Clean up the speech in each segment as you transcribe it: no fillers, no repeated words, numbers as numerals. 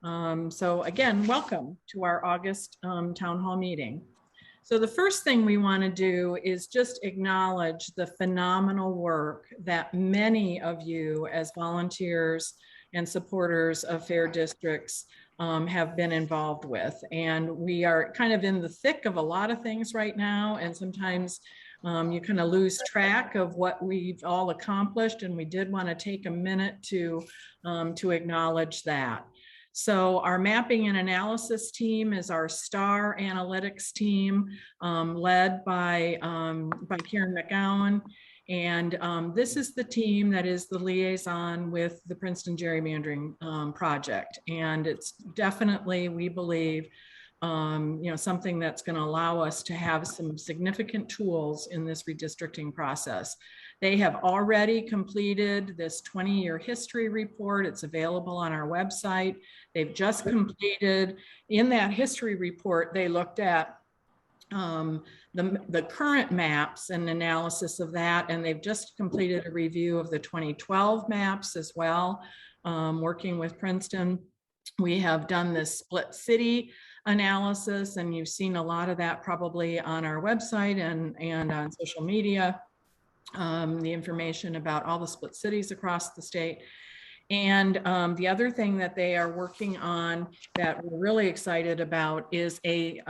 So again, welcome to our August town hall meeting. So the first thing we want to do is just acknowledge the phenomenal work that many of you as volunteers and supporters of fair districts have been involved with. And we are kind of in the thick of a lot of things right now. And sometimes you kind of lose track of what we've all accomplished. And we did want to take a minute to acknowledge that. So our mapping and analysis team is our STAR analytics team, led by Karen McGowan. And this is the team that is the liaison with the Princeton Gerrymandering Project. And it's definitely, we believe, something that's going to allow us to have some significant tools in this redistricting process. They have already completed this 20-year history report. It's available on our website. They've just completed, in that history report, they looked at the current maps and analysis of that, and they've just completed a review of the 2012 maps as well, working with Princeton. We have done this split city analysis, and you've seen a lot of that probably on our website and on social media, the information about all the split cities across the state. And the other thing that they are working on that we're really excited about is I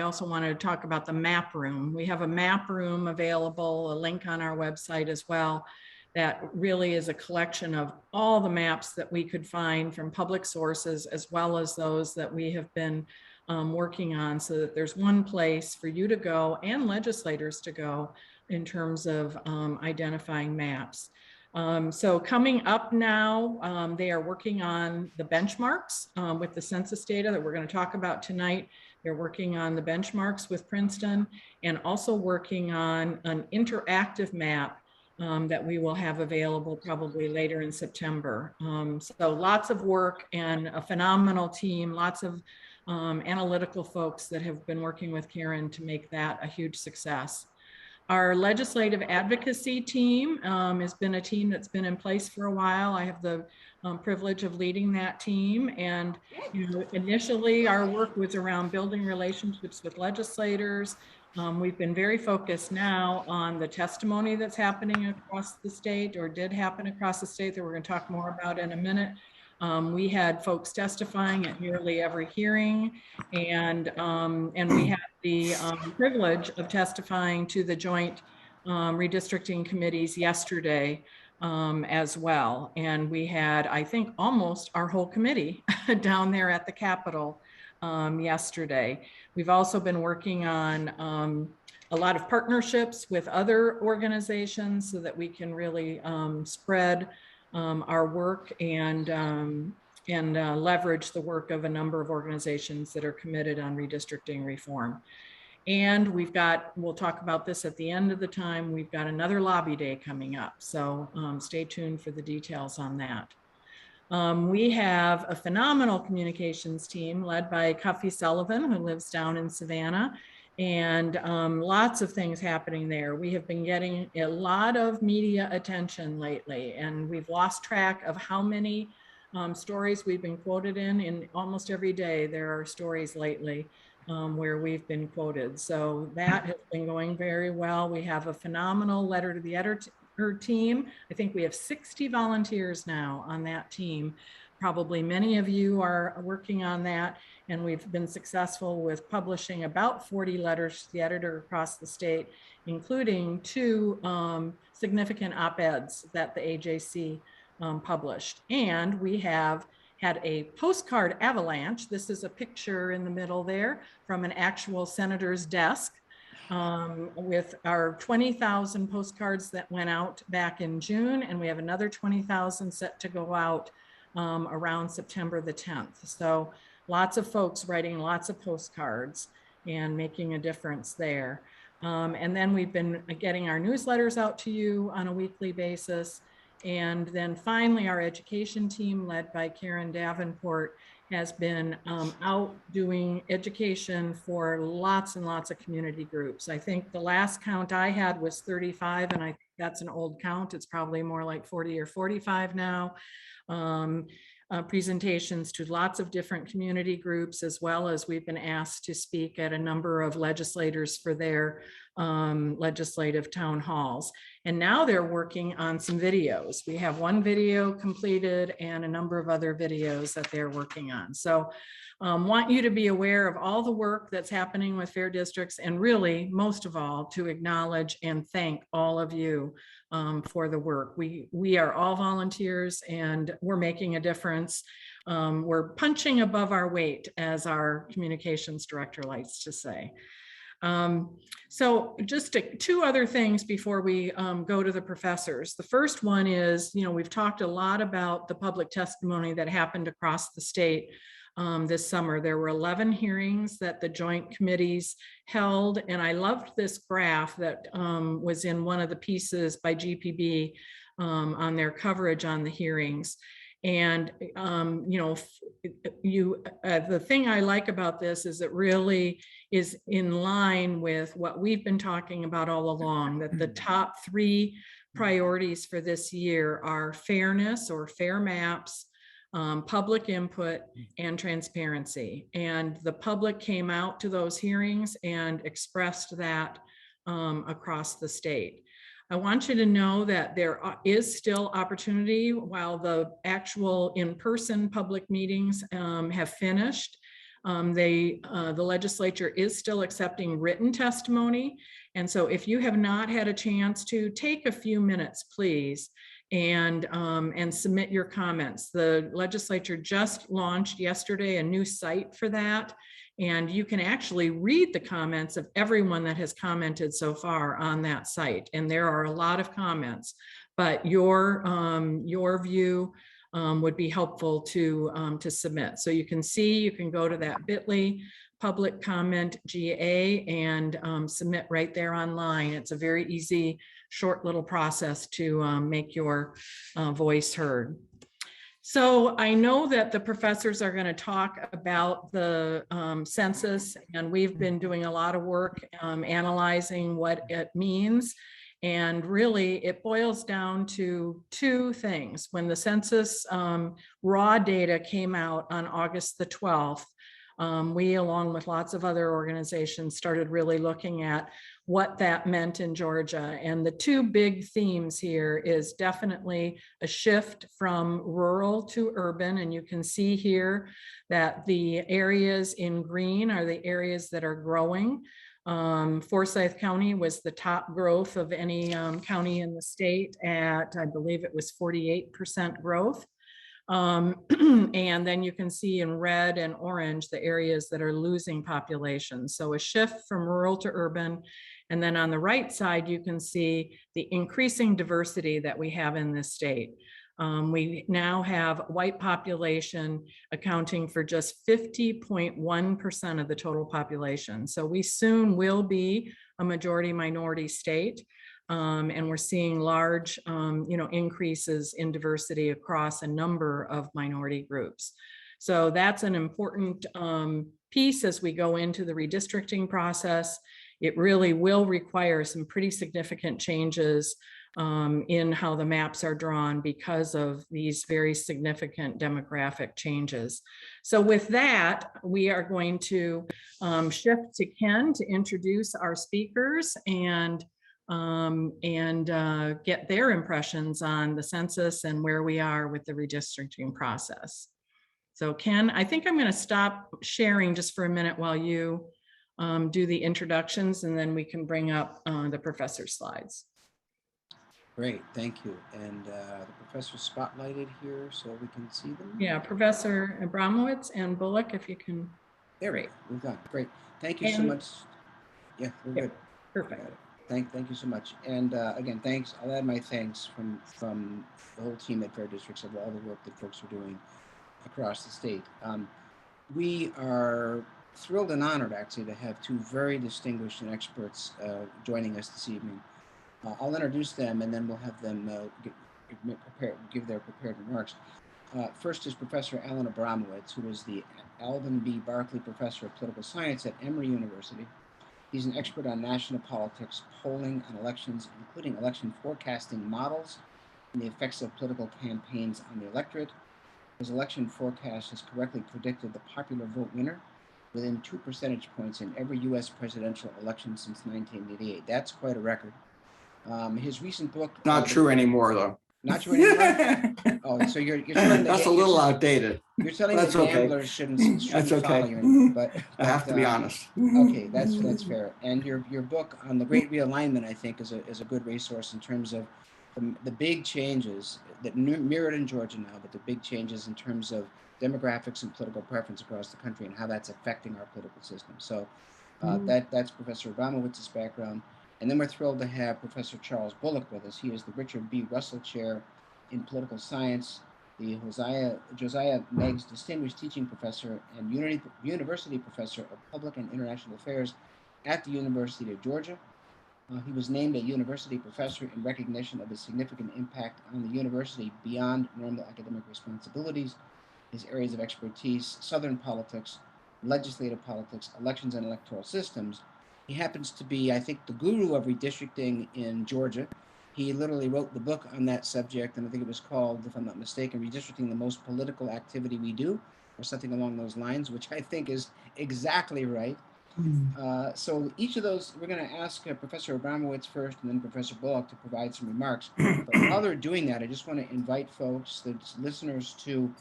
also want to talk about the map room. We have a map room available, a link on our website as well, that really is a collection of all the maps that we could find from public sources, as well as those that we have been working on, so that there's one place for you to go and legislators to go in terms of identifying maps. So coming up now, they are working on the benchmarks with the census data that we're going to talk about tonight. They're working on the benchmarks with Princeton, and also working on an interactive map that we will have available probably later in September. So lots of work and a phenomenal team, lots of analytical folks that have been working with Karen to make that a huge success. Our legislative advocacy team has been a team that's been in place for a while. I have the privilege of leading that team. And initially our work was around building relationships with legislators. We've been very focused now on the testimony that's happening across the state, or did happen across the state, that we're going to talk more about in a minute. We had folks testifying at nearly every hearing, and we had the privilege of testifying to the joint redistricting committees yesterday as well. And we had, I think, almost our whole committee down there at the Capitol yesterday. We've also been working on a lot of partnerships with other organizations so that we can really spread our work and leverage the work of a number of organizations that are committed on redistricting reform. And we'll talk about this at the end of the time, we've got another lobby day coming up. So stay tuned for the details on that. We have a phenomenal communications team led by Cuffy Sullivan, who lives down in Savannah, and lots of things happening there. We have been getting a lot of media attention lately, and we've lost track of how many stories we've been quoted in almost every day. There are stories lately where we've been quoted. So that has been going very well. We have a phenomenal letter to the editor team. I think we have 60 volunteers now on that team. Probably many of you are working on that, and we've been successful with publishing about 40 letters to the editor across the state, including 2 significant op-eds that the AJC published. And we have had a postcard avalanche. This is a picture in the middle there from an actual senator's desk with our 20,000 postcards that went out back in June, and we have another 20,000 set to go out around September the 10th. So lots of folks writing lots of postcards and making a difference there. And then we've been getting our newsletters out to you on a weekly basis. And then finally, our education team led by Karen Davenport has been out doing education for lots and lots of community groups. I think the last count I had was 35, and I think that's an old count. It's probably more like 40 or 45 now. presentations to lots of different community groups, as well as we've been asked to speak at a number of legislators for their legislative town halls. And now they're working on some videos. We have one video completed and a number of other videos that they're working on. So want you to be aware of all the work that's happening with Fair Districts, and really, most of all, to acknowledge and thank all of you for the work. We are all volunteers and we're making a difference. We're punching above our weight, as our communications director likes to say. So just two other things before we go to the professors. The first one is, we've talked a lot about the public testimony that happened across the state this summer. There were 11 hearings that the joint committees held, and I loved this graph that was in one of the pieces by GPB on their coverage on the hearings. And the thing I like about this is it really is in line with what we've been talking about all along, that the top 3 priorities for this year are fairness, or fair maps, public input, and transparency. And the public came out to those hearings and expressed that across the state. I want you to know that there is still opportunity while the actual in-person public meetings have finished. The legislature is still accepting written testimony. And so if you have not had a chance to, take a few minutes, please, and submit your comments. The legislature just launched yesterday a new site for that, and you can actually read the comments of everyone that has commented so far on that site. And there are a lot of comments, but your view would be helpful to submit. So you can see, you can go to that bit.ly public comment GA and submit right there online. It's a very easy, short little process to make your voice heard. So I know that the professors are going to talk about the census, and we've been doing a lot of work analyzing what it means. And really, it boils down to 2 things. When the census raw data came out on August the 12th, we, along with lots of other organizations, started really looking at what that meant in Georgia. And the 2 big themes here is definitely a shift from rural to urban. And you can see here that the areas in green are the areas that are growing. Forsyth County was the top growth of any county in the state at, I believe it was 48% growth. And then you can see in red and orange the areas that are losing population. So a shift from rural to urban. And then on the right side, you can see the increasing diversity that we have in this state. We now have white population accounting for just 50.1% of the total population. So we soon will be a majority minority state. And we're seeing large, increases in diversity across a number of minority groups. So that's an important piece as we go into the redistricting process. It really will require some pretty significant changes in how the maps are drawn because of these very significant demographic changes. So with that, we are going to shift to Ken to introduce our speakers and get their impressions on the census and where we are with the redistricting process. So Ken, I think I'm going to stop sharing just for a minute while you do the introductions, and then we can bring up the professor's slides. Great, thank you. And the professor's spotlighted here so we can see them. Yeah, Professor Abramowitz and Bullock, if you can. There we go. We've got it. Great. Thank you so much. Yeah, we're good. Perfect. Thank you so much. And again, thanks. I'll add my thanks from the whole team at Fair Districts of all the work that folks are doing across the state. We are thrilled and honored actually to have 2 very distinguished and experts joining us this evening. I'll introduce them and then we'll have them give their prepared remarks. First is Professor Alan Abramowitz, who is the Alvin B. Barkley Professor of Political Science at Emory University. He's an expert on national politics, polling, and elections, including election forecasting models and the effects of political campaigns on the electorate, his election forecast has correctly predicted the popular vote winner within 2 percentage points in every U.S. presidential election since 1988. That's quite a record. His recent book... Not true anymore, though. Not true anymore? Oh, so you're telling That's a little outdated. You're telling That's the okay. gamblers shouldn't That's okay. follow you anymore, but I have to be honest. Okay, that's fair. And your book on the Great Realignment, I think, is a good resource in terms of the big changes that mirrored in Georgia now, but the big changes in terms of demographics and political preference across the country and how that's affecting our political system. So that's Professor Abramowitz's background. And then we're thrilled to have Professor Charles Bullock with us. He is the Richard B. Russell Chair in Political Science, the Josiah Meigs Distinguished Teaching Professor and University Professor of Public and International Affairs at the University of Georgia. He was named a university professor in recognition of his significant impact on the university beyond normal academic responsibilities. His areas of expertise: Southern politics, legislative politics, elections and electoral systems. He happens to be, I think, the guru of redistricting in Georgia. He literally wrote the book on that subject, and I think it was called, if I'm not mistaken, Redistricting: The Most Political Activity We Do, or something along those lines, which I think is exactly right. So each of those, we're going to ask Professor Abramowitz first and then Professor Bullock to provide some remarks. But while they're doing that, I just want to invite folks, the listeners, to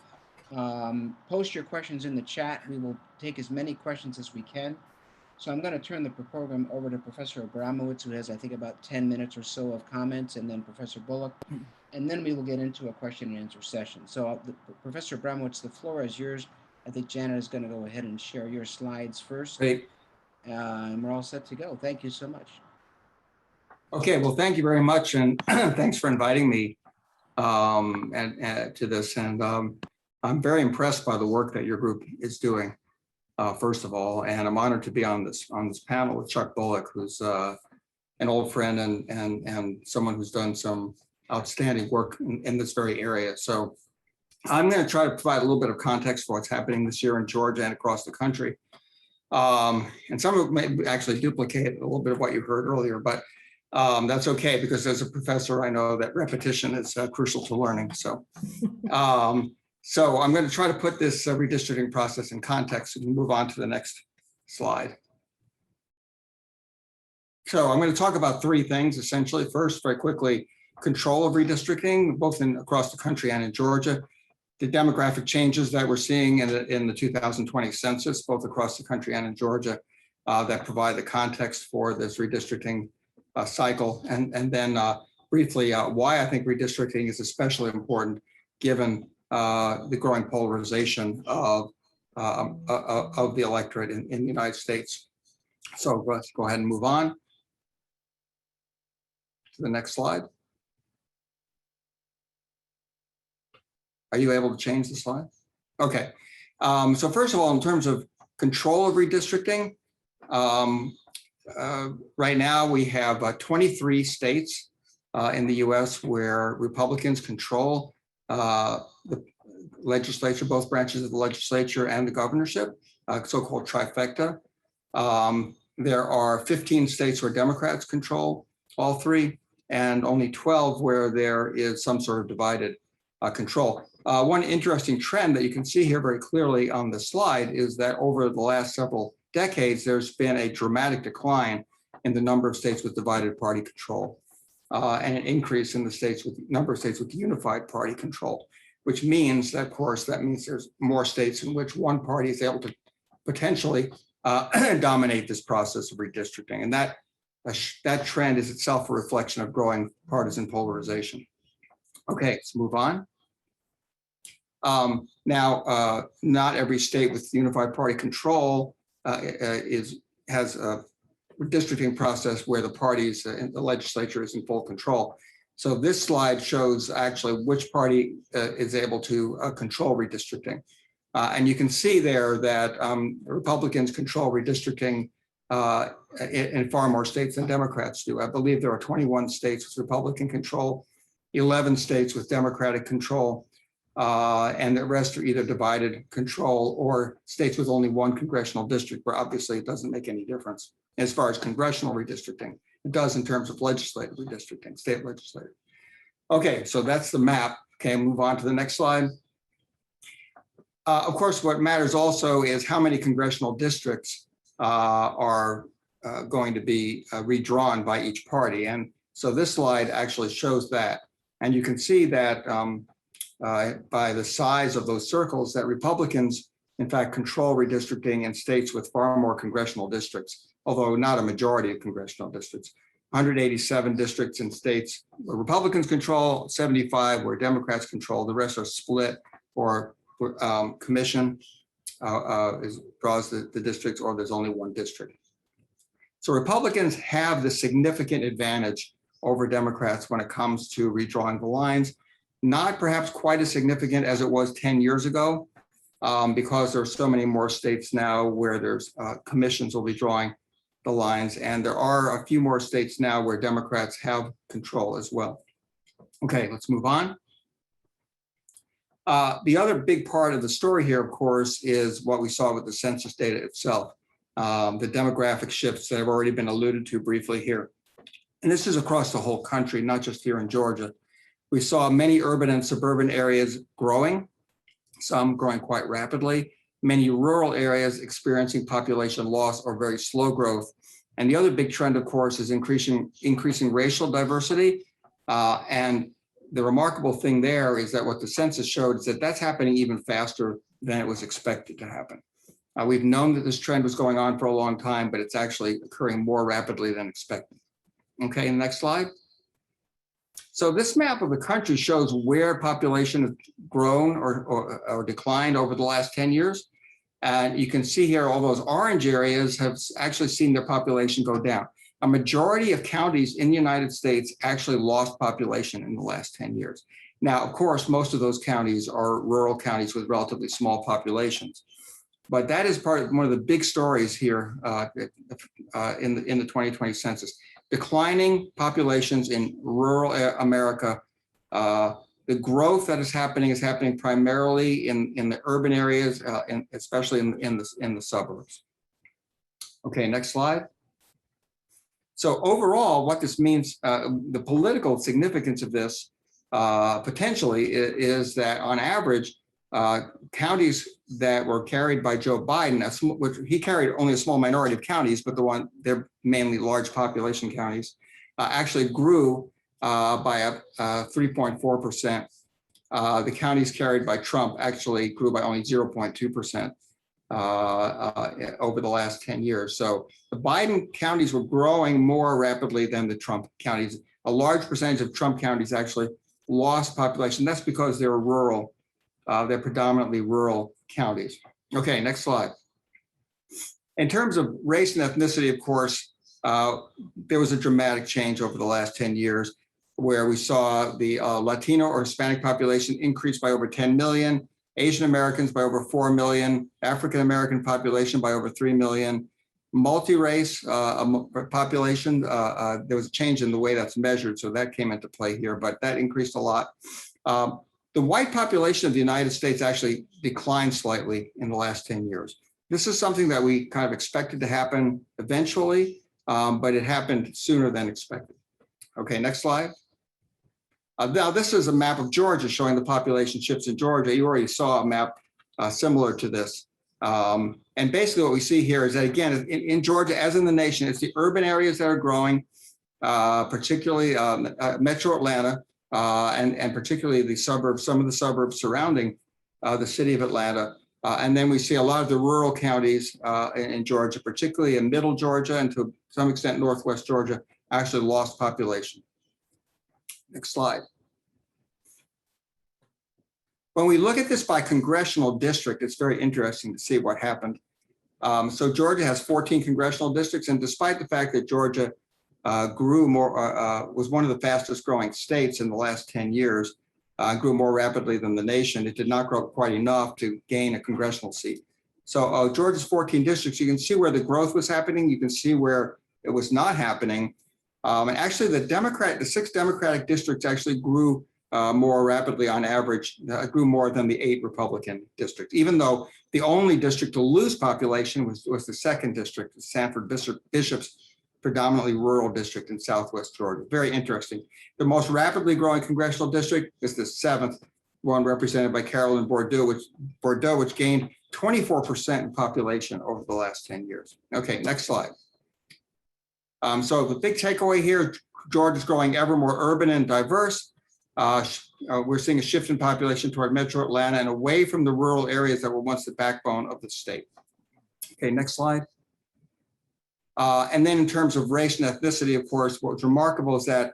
post your questions in the chat. We will take as many questions as we can. So I'm going to turn the program over to Professor Abramowitz, who has, I think, about 10 minutes or so of comments, and then Professor Bullock. And then we will get into a question and answer session. So Professor Abramowitz, the floor is yours. I think Janet is going to go ahead and share your slides first. Great. And we're all set to go. Thank you so much. Okay, well, thank you very much. And thanks for inviting me to this. And I'm very impressed by the work that your group is doing, first of all. And I'm honored to be on this panel with Chuck Bullock, who's an old friend and someone who's done some outstanding work in this very area. So I'm going to try to provide a little bit of context for what's happening this year in Georgia and across the country. And some of it may actually duplicate a little bit of what you heard earlier, but that's okay, because as a professor, I know that repetition is crucial to learning. So, so I'm going to try to put this redistricting process in context and move on to the next slide. So I'm going to talk about three things, essentially. First, very quickly, control of redistricting, both across the country and in Georgia. The demographic changes that we're seeing in the 2020 census, both across the country and in Georgia, that provide the context for this redistricting cycle. And then briefly, why I think redistricting is especially important given the growing polarization of the electorate in the United States. So let's go ahead and move on to the next slide. Are you able to change the slide? Okay. So first of all, in terms of control of redistricting, right now we have 23 states in the US where Republicans control the legislature, both branches of the legislature and the governorship, so-called trifecta. There are 15 states where Democrats control all three, and only 12 where there is some sort of divided control. One interesting trend that you can see here very clearly on the slide is that over the last several decades, there's been a dramatic decline in the number of states with divided party control, and an increase in the number of states with unified party control, which means that, of course, that means there's more states in which one party is able to potentially dominate this process of redistricting. And that trend is itself a reflection of growing partisan polarization. Okay, let's move on. Now, not every state with unified party control has a redistricting process where the parties in the legislature is in full control. So this slide shows actually which party is able to control redistricting. And you can see there that Republicans control redistricting in far more states than Democrats do. I believe there are 21 states with Republican control, 11 states with Democratic control, and the rest are either divided control or states with only one congressional district, where obviously it doesn't make any difference as far as congressional redistricting. It does in terms of legislative redistricting, state legislative. Okay, so that's the map. Okay, move on to the next slide. Of course, what matters also is how many congressional districts are going to be redrawn by each party. And so this slide actually shows that. And you can see that by the size of those circles that Republicans, in fact, control redistricting in states with far more congressional districts, although not a majority of congressional districts. 187 districts in states where Republicans control, 75 where Democrats control, the rest are split or commission draws the districts, or there's only one district. So Republicans have the significant advantage over Democrats when it comes to redrawing the lines, not perhaps quite as significant as it was 10 years ago, because there are so many more states now where there's commissions will be drawing the lines, and there are a few more states now where Democrats have control as well. Okay, let's move on. The other big part of the story here, of course, is what we saw with the census data itself, the demographic shifts that have already been alluded to briefly here. And this is across the whole country, not just here in Georgia. We saw many urban and suburban areas growing, some growing quite rapidly, many rural areas experiencing population loss or very slow growth. And the other big trend, of course, is increasing racial diversity. And the remarkable thing there is that what the census showed is that that's happening even faster than it was expected to happen. We've known that this trend was going on for a long time, but it's actually occurring more rapidly than expected. Okay, next slide. So this map of the country shows where population has grown or declined over the last 10 years. And you can see here all those orange areas have actually seen their population go down. A majority of counties in the United States actually lost population in the last 10 years. Now, of course, most of those counties are rural counties with relatively small populations. But that is part of one of the big stories here in the 2020 census. Declining populations in rural America. The growth that is happening primarily in the urban areas, and especially in the suburbs. Okay, next slide. So overall, what this means, the political significance of this potentially is that on average, counties that were carried by Joe Biden, which he carried only a small minority of counties, but they're mainly large population counties, actually grew by 3.4%. The counties carried by Trump actually grew by only 0.2% over the last 10 years. So the Biden counties were growing more rapidly than the Trump counties. A large percentage of Trump counties actually lost population. That's because they're rural. They're predominantly rural counties. Okay, next slide. In terms of race and ethnicity, of course, there was a dramatic change over the last 10 years where we saw the Latino or Hispanic population increase by over 10 million, Asian Americans by over 4 million, African American population by over 3 million, multi-race population, there was a change in the way that's measured, so that came into play here, but that increased a lot. The white population of the United States actually declined slightly in the last 10 years. This is something that we kind of expected to happen eventually, but it happened sooner than expected. Okay, next slide. Now, this is a map of Georgia showing the population shifts in Georgia. You already saw a map similar to this. And basically what we see here is that, again, in Georgia, as in the nation, it's the urban areas that are growing, particularly Metro Atlanta, and particularly the suburbs, some of the suburbs surrounding the city of Atlanta. And then we see a lot of the rural counties in Georgia, particularly in middle Georgia and to some extent northwest Georgia, actually lost population. Next slide. When we look at this by congressional district, it's very interesting to see what happened. So Georgia has 14 congressional districts, and despite the fact that Georgia grew more, was one of the fastest growing states in the last 10 years, grew more rapidly than the nation, it did not grow quite enough to gain a congressional seat. So Georgia's 14 districts, you can see where the growth was happening. You can see where it was not happening. And actually the 6 Democratic districts actually grew more rapidly on average, grew more than the 8 Republican districts, even though the only district to lose population was the 2nd district, the Sanford Bishop's predominantly rural district in Southwest Georgia. Very interesting. The most rapidly growing congressional district is the 7th one represented by Carolyn Bordeaux, which gained 24% in population over the last 10 years. Okay, next slide. So the big takeaway here, Georgia is growing ever more urban and diverse. We're seeing a shift in population toward metro Atlanta and away from the rural areas that were once the backbone of the state. Okay, next slide. And then in terms of race and ethnicity, of course, what's remarkable is that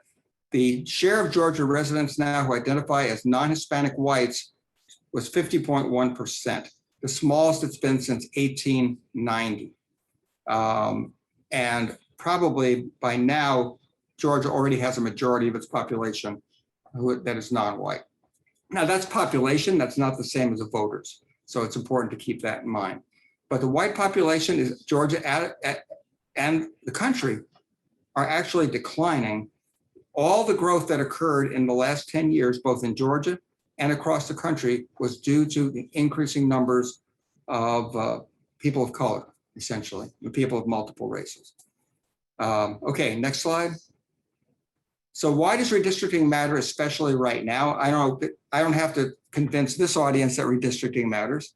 the share of Georgia residents now who identify as non-Hispanic whites was 50.1%, the smallest it's been since 1890. And probably by now, Georgia already has a majority of its population that is non-white. Now that's population, that's not the same as the voters. So it's important to keep that in mind. But the white population is Georgia and the country are actually declining. All the growth that occurred in the last 10 years, both in Georgia and across the country, was due to the increasing numbers of people of color, essentially, the people of multiple races. Okay, next slide. So why does redistricting matter, especially right now? I don't have to convince this audience that redistricting matters,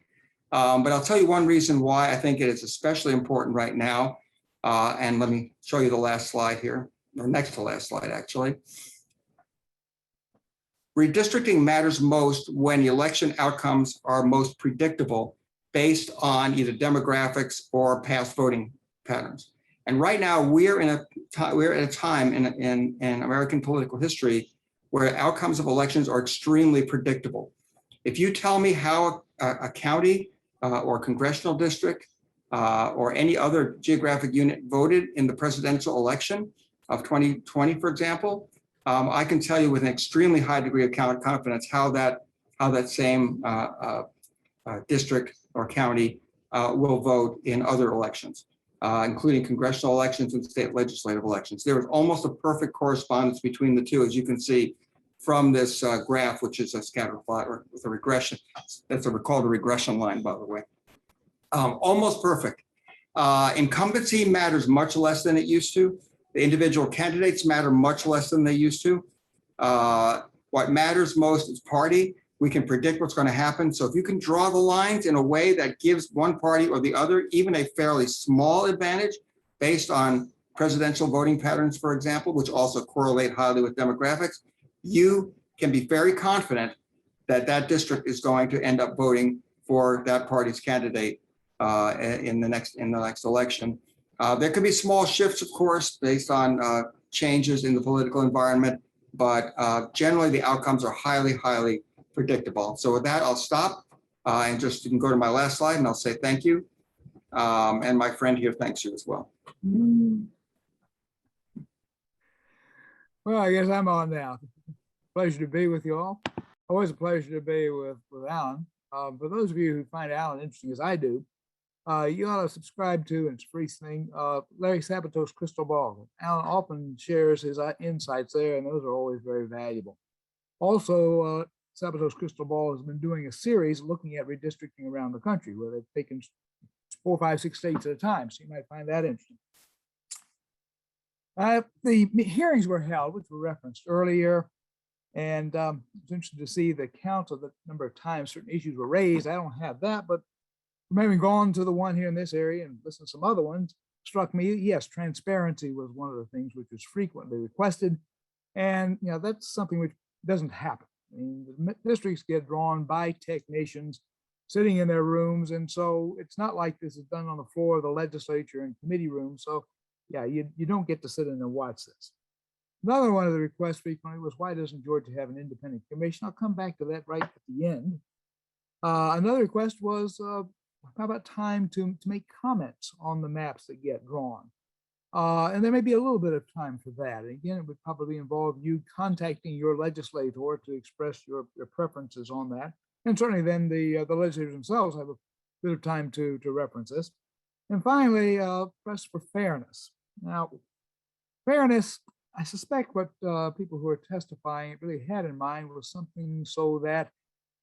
but I'll tell you one reason why I think it is especially important right now. And let me show you the last slide here, or next to last slide, actually. Redistricting matters most when the election outcomes are most predictable based on either demographics or past voting patterns. And right now we're at a time in American political history where outcomes of elections are extremely predictable. If you tell me how a county or congressional district or any other geographic unit voted in the presidential election of 2020, for example, I can tell you with an extremely high degree of confidence how that same district or county will vote in other elections, including congressional elections and state legislative elections. There is almost a perfect correspondence between the two, as you can see from this graph, which is a scatter plot or with a regression. That's called a regression line, by the way. Almost perfect. Incumbency matters much less than it used to. The individual candidates matter much less than they used to. What matters most is party. We can predict what's going to happen. So if you can draw the lines in a way that gives one party or the other even a fairly small advantage based on presidential voting patterns, for example, which also correlate highly with demographics, you can be very confident that that district is going to end up voting for that party's candidate in the next election. There could be small shifts, of course, based on changes in the political environment, but generally the outcomes are highly, highly predictable. So with that, I'll stop and just you can go to my last slide and I'll say thank you. And my friend here thanks you as well. Well, I guess I'm on now. Pleasure to be with you all. Always a pleasure to be with Alan. For those of you who find Alan interesting as I do, you ought to subscribe to, and it's a free thing, Larry Sabato's Crystal Ball. Alan often shares his insights there, and those are always very valuable. Also, Sabato's Crystal Ball has been doing a series looking at redistricting around the country, where they've taken 4, 5, 6 states at a time, so you might find that interesting. The hearings were held, which were referenced earlier, and it's interesting to see the count of the number of times certain issues were raised. I don't have that, but from having gone to the one here in this area and listened to some other ones, struck me, yes, transparency was one of the things which was frequently requested. And that's something which doesn't happen. I mean, the districts get drawn by technicians sitting in their rooms. And so it's not like this is done on the floor of the legislature and committee room. So yeah, you don't get to sit in and watch this. Another one of the requests frequently was, why doesn't Georgia have an independent commission? I'll come back to that right at the end. Another request was, how about time to make comments on the maps that get drawn? And there may be a little bit of time for that. And again, it would probably involve you contacting your legislator to express your preferences on that. And certainly then the legislators themselves have a bit of time to reference this. And finally, press for fairness. Now, fairness, I suspect what people who are testifying really had in mind was something so that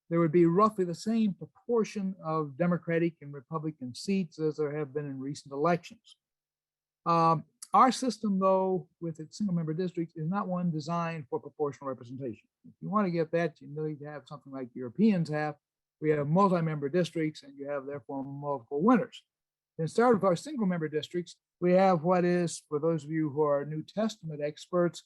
there would be roughly the same proportion of Democratic and Republican seats as there have been in recent elections. Our system, though, with its single member districts, is not one designed for proportional representation. If you want to get that, you need to have something like Europeans have. We have multi-member districts, and you have therefore multiple winners. Instead of our single-member districts, we have what is, for those of you who are New Testament experts,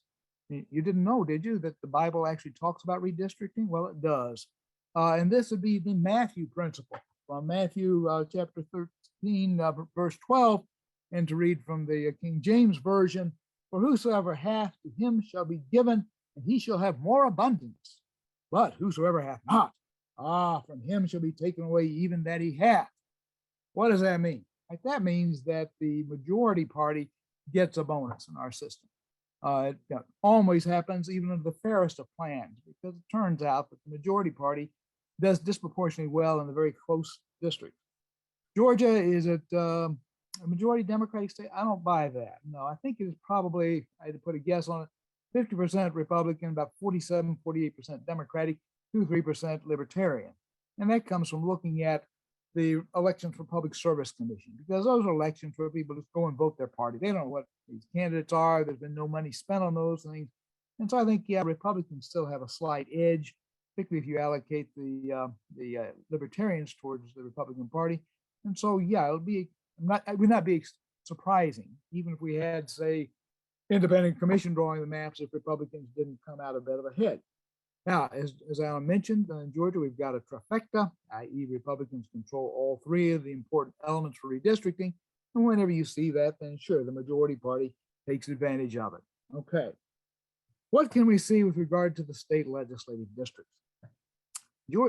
you didn't know, did you, that the Bible actually talks about redistricting? Well, it does. And this would be the Matthew principle from Matthew chapter 13, verse 12, and to read from the King James Version, for whosoever hath, to him shall be given, and he shall have more abundance. But whosoever hath not, from him shall be taken away even that he hath. What does that mean? Like, that means that the majority party gets a bonus in our system. It always happens even under the fairest of plans, because it turns out that the majority party does disproportionately well in the very close districts. Georgia is at a majority Democratic state. I don't buy that. No, I think it is probably, I had to put a guess on it, 50% Republican, about 47, 48% Democratic, 2-3% Libertarian. And that comes from looking at the elections for Public Service Commission, because those are elections where people just go and vote their party. They don't know what these candidates are. There's been no money spent on those things. And so I think, yeah, Republicans still have a slight edge, particularly if you allocate the Libertarians towards the Republican Party. And so, yeah, it would not be surprising, even if we had, say, independent commission drawing the maps, if Republicans didn't come out a bit of a head. Now, as Alan mentioned, in Georgia, we've got a trifecta, i.e. Republicans control all three of the important elements for redistricting. And whenever you see that, then sure, the majority party takes advantage of it. Okay. What can we see with regard to the state legislative districts?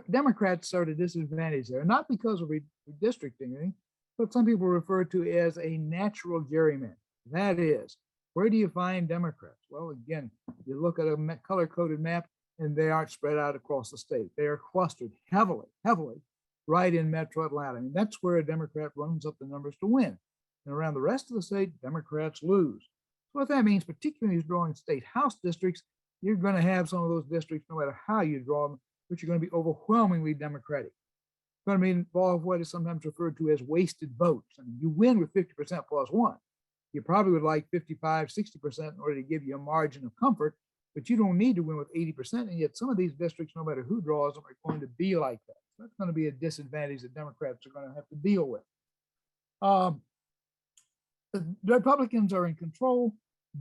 Democrats are at a disadvantage there, not because of redistricting, but some people refer to as a natural gerrymander. That is, where do you find Democrats? Well, again, you look at a color-coded map, and they aren't spread out across the state. They are clustered heavily right in Metro Atlanta. I mean, that's where a Democrat runs up the numbers to win. And around the rest of the state, Democrats lose. So what that means, particularly in these drawing state house districts, you're going to have some of those districts, no matter how you draw them, which are going to be overwhelmingly Democratic. It's going to be involved what is sometimes referred to as wasted votes. I mean, you win with 50% plus one. You probably would like 55, 60% in order to give you a margin of comfort, but you don't need to win with 80%. And yet some of these districts, no matter who draws them, are going to be like that. So that's going to be a disadvantage that Democrats are going to have to deal with. The Republicans are in control,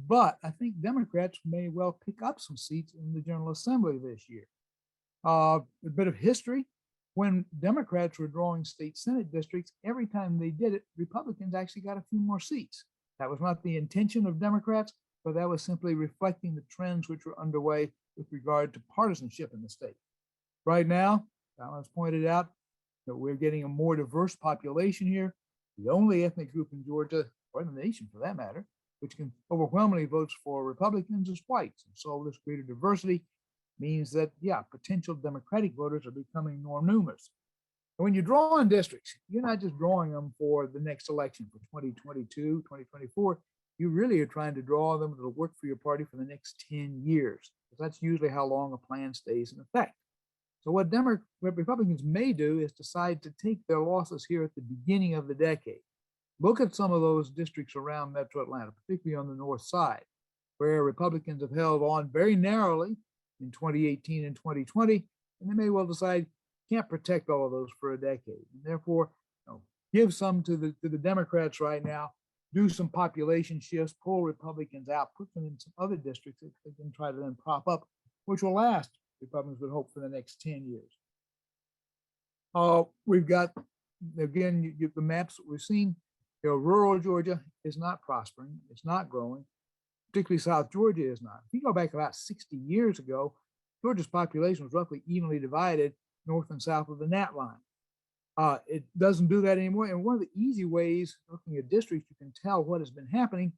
but I think Democrats may well pick up some seats in the General Assembly this year. A bit of history: when Democrats were drawing state Senate districts, every time they did it, Republicans actually got a few more seats. That was not the intention of Democrats, but that was simply reflecting the trends which were underway with regard to partisanship in the state. Right now, Alan's pointed out that we're getting a more diverse population here. The only ethnic group in Georgia, or the nation for that matter, which can overwhelmingly votes for Republicans is whites. And so this greater diversity means that, yeah, potential Democratic voters are becoming more numerous. And when you draw in districts, you're not just drawing them for the next election for 2022, 2024. You really are trying to draw them that'll work for your party for the next 10 years. Because that's usually how long a plan stays in effect. So what Republicans may do is decide to take their losses here at the beginning of the decade. Look at some of those districts around Metro Atlanta, particularly on the north side, where Republicans have held on very narrowly in 2018 and 2020, and they may well decide can't protect all of those for a decade. And therefore, give some to the Democrats right now, do some population shifts, pull Republicans out, put them in some other districts that they can try to then prop up, which will last, Republicans would hope, for the next 10 years. We've got, again, the maps that we've seen. Rural Georgia is not prospering. It's not growing. Particularly South Georgia is not. If you go back about 60 years ago, Georgia's population was roughly evenly divided north and south of the gnat line. It doesn't do that anymore. And one of the easy ways, looking at districts, you can tell what has been happening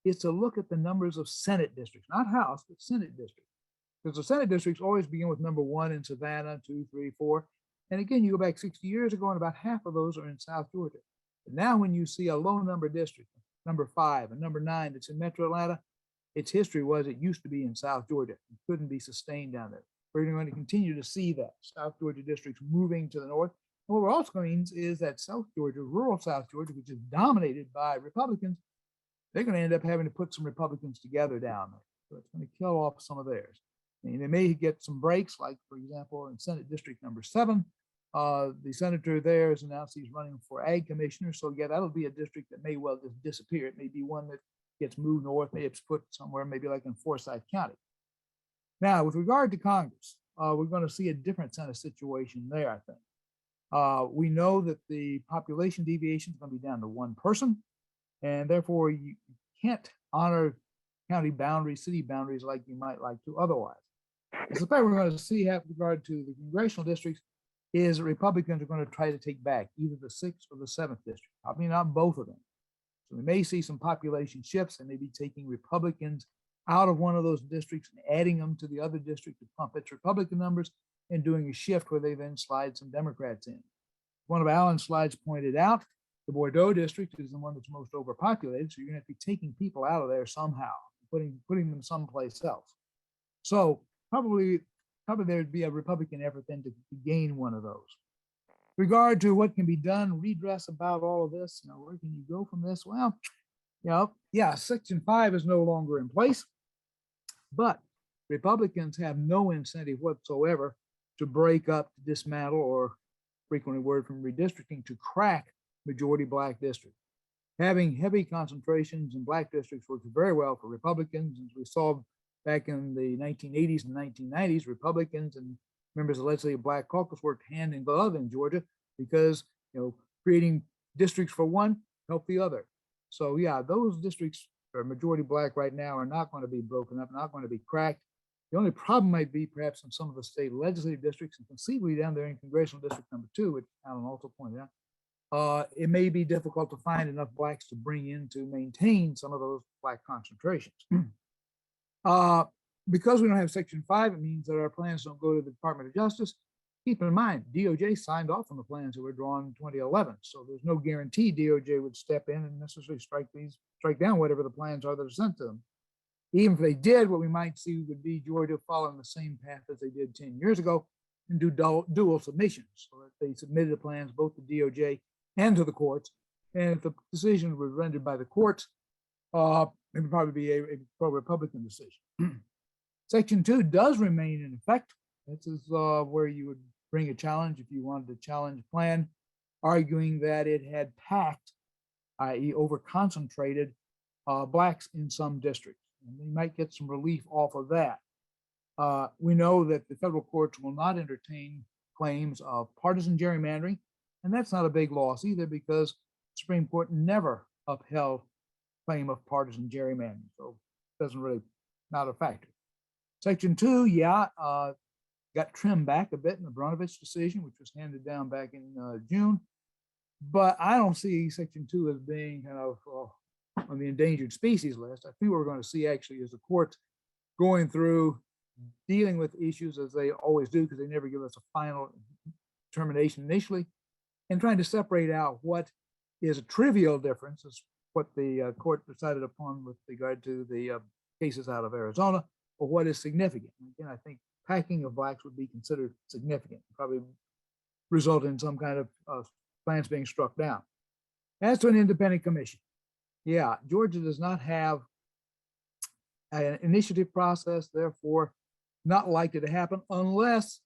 is to look at the numbers of Senate districts, not House, but Senate districts. Because the Senate districts always begin with number 1 in Savannah, 2, 3, 4. And again, you go back 60 years ago, and about half of those are in South Georgia. But now when you see a low number district, number 5 and number 9 that's in Metro Atlanta, its history was it used to be in South Georgia. It couldn't be sustained down there. We're going to continue to see that South Georgia districts moving to the north. And what we're also going to see is that South Georgia, rural South Georgia, which is dominated by Republicans, they're going to end up having to put some Republicans together down there. So it's going to kill off some of theirs. And they may get some breaks, like, for example, in Senate District number 7, the senator there has announced he's running for ag commissioner. So yeah, that'll be a district that may well just disappear. It may be one that gets moved north, maybe it's put somewhere, maybe like in Forsyth County. Now, with regard to Congress, we're going to see a different kind of situation there, I think. We know that the population deviation is going to be down to 1 person, and therefore you can't honor county boundaries, city boundaries like you might like to otherwise. The fact we're going to see have regard to the congressional districts is Republicans are going to try to take back either the 6th or the 7th district, probably not both of them. So we may see some population shifts and maybe taking Republicans out of one of those districts and adding them to the other district to pump its Republican numbers and doing a shift where they then slide some Democrats in. One of Alan's slides pointed out, the Bordeaux district is the one that's most overpopulated, so you're going to be taking people out of there somehow, putting them someplace else. So probably there'd be a Republican effort then to gain one of those. Regard to what can be done, redress about all of this, where can you go from this? Well, yeah, Section 5 is no longer in place, but Republicans have no incentive whatsoever to break up, dismantle, or frequently word from redistricting, to crack majority Black districts. Having heavy concentrations in Black districts works very well for Republicans. As we saw back in the 1980s and 1990s, Republicans and members of the Legislative Black Caucus worked hand in glove in Georgia because, creating districts for one helped the other. So yeah, those districts that are majority Black right now are not going to be broken up, not going to be cracked. The only problem might be perhaps in some of the state legislative districts, and conceivably down there in Congressional District number 2, which Alan also pointed out, it may be difficult to find enough Blacks to bring in to maintain some of those Black concentrations. Because we don't have Section 5, it means that our plans don't go to the Department of Justice. Keep in mind, DOJ signed off on the plans that were drawn in 2011. So there's no guarantee DOJ would step in and necessarily strike down whatever the plans are that are sent to them. Even if they did, what we might see would be Georgia following the same path as they did 10 years ago and do dual submissions. So that they submitted the plans both to DOJ and to the courts. And if the decision was rendered by the courts, it would probably be a pro-Republican decision. Section 2 does remain in effect. This is where you would bring a challenge if you wanted to challenge a plan, arguing that it had packed, i.e. over-concentrated Blacks in some districts. And they might get some relief off of that. We know that the federal courts will not entertain claims of partisan gerrymandering, and that's not a big loss either because the Supreme Court never upheld claim of partisan gerrymandering, so it doesn't really, not a factor. Section 2, got trimmed back a bit in the Abramowitz decision, which was handed down back in June, but I don't see Section 2 as being kind of on the endangered species list. I think what we're going to see actually is the courts going through, dealing with issues as they always do, because they never give us a final determination initially, and trying to separate out what is a trivial difference, is what the court decided upon with regard to the cases out of Arizona, or what is significant. Again, I think packing of Blacks would be considered significant, probably result in some kind of plans being struck down. As to an independent commission, Georgia does not have an initiative process, therefore not likely to happen unless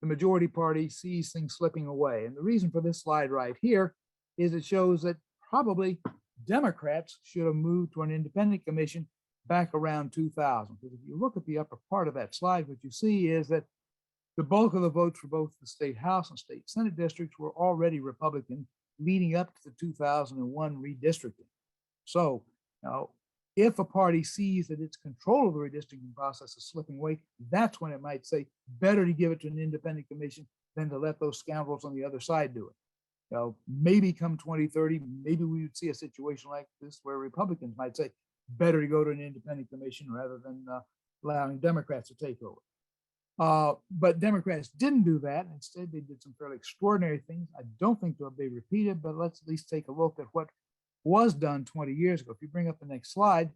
the majority party sees things slipping away. And the reason for this slide right here is it shows that probably Democrats should have moved to an independent commission back around 2000. Because if you look at the upper part of that slide, what you see is that the bulk of the votes for both the state House and state Senate districts were already Republican leading up to the 2001 redistricting. So now, if a party sees that its control of the redistricting process is slipping away, that's when it might say better to give it to an independent commission than to let those scoundrels on the other side do it. Maybe come 2030, maybe we would see a situation like this where Republicans might say better to go to an independent commission rather than allowing Democrats to take over. But Democrats didn't do that. Instead, they did some fairly extraordinary things. I don't think they'll be repeated, but let's at least take a look at what was done 20 years ago. If you bring up the next slide,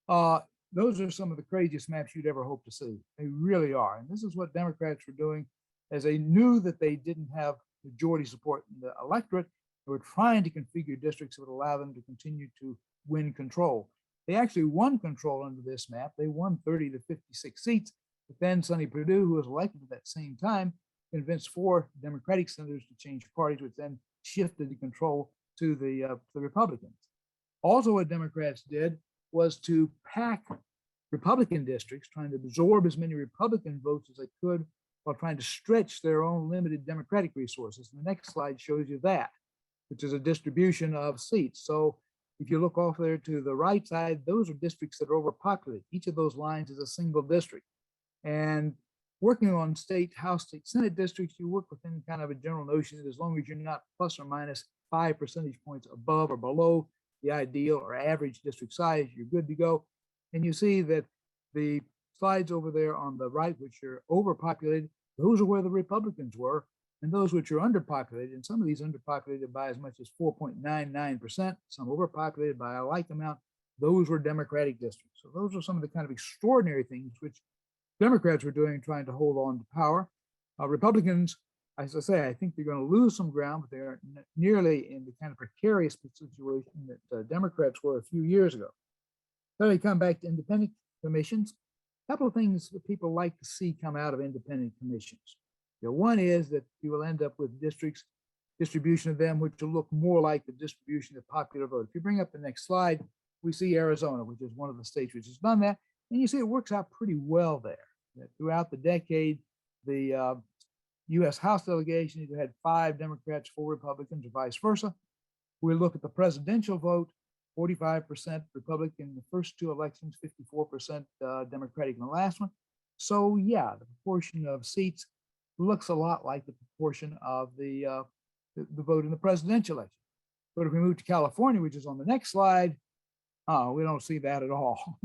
those are some of the craziest maps you'd ever hope to see. They really are. And this is what Democrats were doing as they knew that they didn't have majority support in the electorate. They were trying to configure districts that would allow them to continue to win control. They actually won control under this map. They won 30 to 56 seats, But then Sonny Perdue, who was elected at that same time, convinced 4 Democratic senators to change parties, which then shifted the control to the Republicans. Also, what Democrats did was to pack Republican districts, trying to absorb as many Republican votes as they could while trying to stretch their own limited Democratic resources. And the next slide shows you that, which is a distribution of seats. So if you look off there to the right side, those are districts that are overpopulated. Each of those lines is a single district. And working on state, House, state, Senate districts, you work within kind of a general notion that as long as you're not plus or minus 5 percentage points above or below the ideal or average district size, you're good to go. And you see that the slides over there on the right, which are overpopulated, those are where the Republicans were, and those which are underpopulated, and some of these underpopulated by as much as 4.99%, some overpopulated by a like amount, those were Democratic districts. So those are some of the kind of extraordinary things which Democrats were doing, trying to hold on to power. Republicans, as I say, I think they're going to lose some ground, but they aren't nearly in the kind of precarious situation that Democrats were a few years ago. So we come back to independent commissions. A couple of things that people like to see come out of independent commissions. One is that you will end up with distribution of them, which will look more like the distribution of popular vote. If you bring up the next slide, we see Arizona, which is one of the states which has done that. And you see it works out pretty well there. That throughout the decade, the U.S. House delegation either had 5 Democrats, 4 Republicans, or vice versa. We look at the presidential vote, 45% Republican in the first 2 elections, 54% Democratic in the last one. So yeah, the proportion of seats looks a lot like the proportion of the vote in the presidential election. But if we move to California, which is on the next slide, we don't see that at all.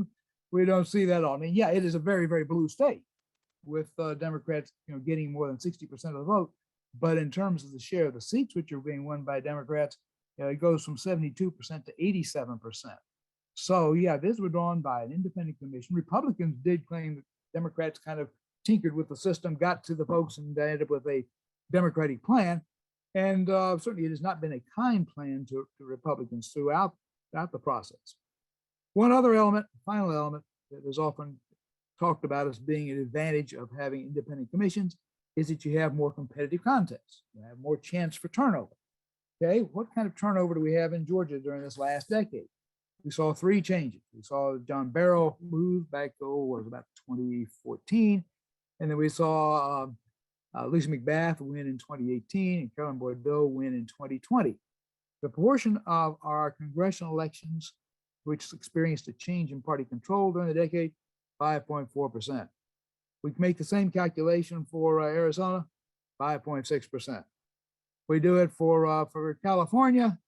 We don't see that at all. I mean, yeah, it is a very, very blue state with Democrats, getting more than 60% of the vote. But in terms of the share of the seats which are being won by Democrats, it goes from 72% to 87%. So yeah, this was drawn by an independent commission. Republicans did claim that Democrats kind of tinkered with the system, got to the folks, and ended up with a Democratic plan. And certainly it has not been a kind plan to Republicans throughout the process. One other element, final element, that is often talked about as being an advantage of having independent commissions is that you have more competitive contests. You have more chance for turnover. Okay, what kind of turnover do we have in Georgia during this last decade? We saw 3 changes. We saw John Barrow move back to about 2014. And then we saw Lisa McBath win in 2018 and Carolyn Boyd Doe win in 2020. The proportion of our congressional elections which experienced a change in party control during the decade, 5.4%. We can make the same calculation for Arizona, 5.6%. We do it for California,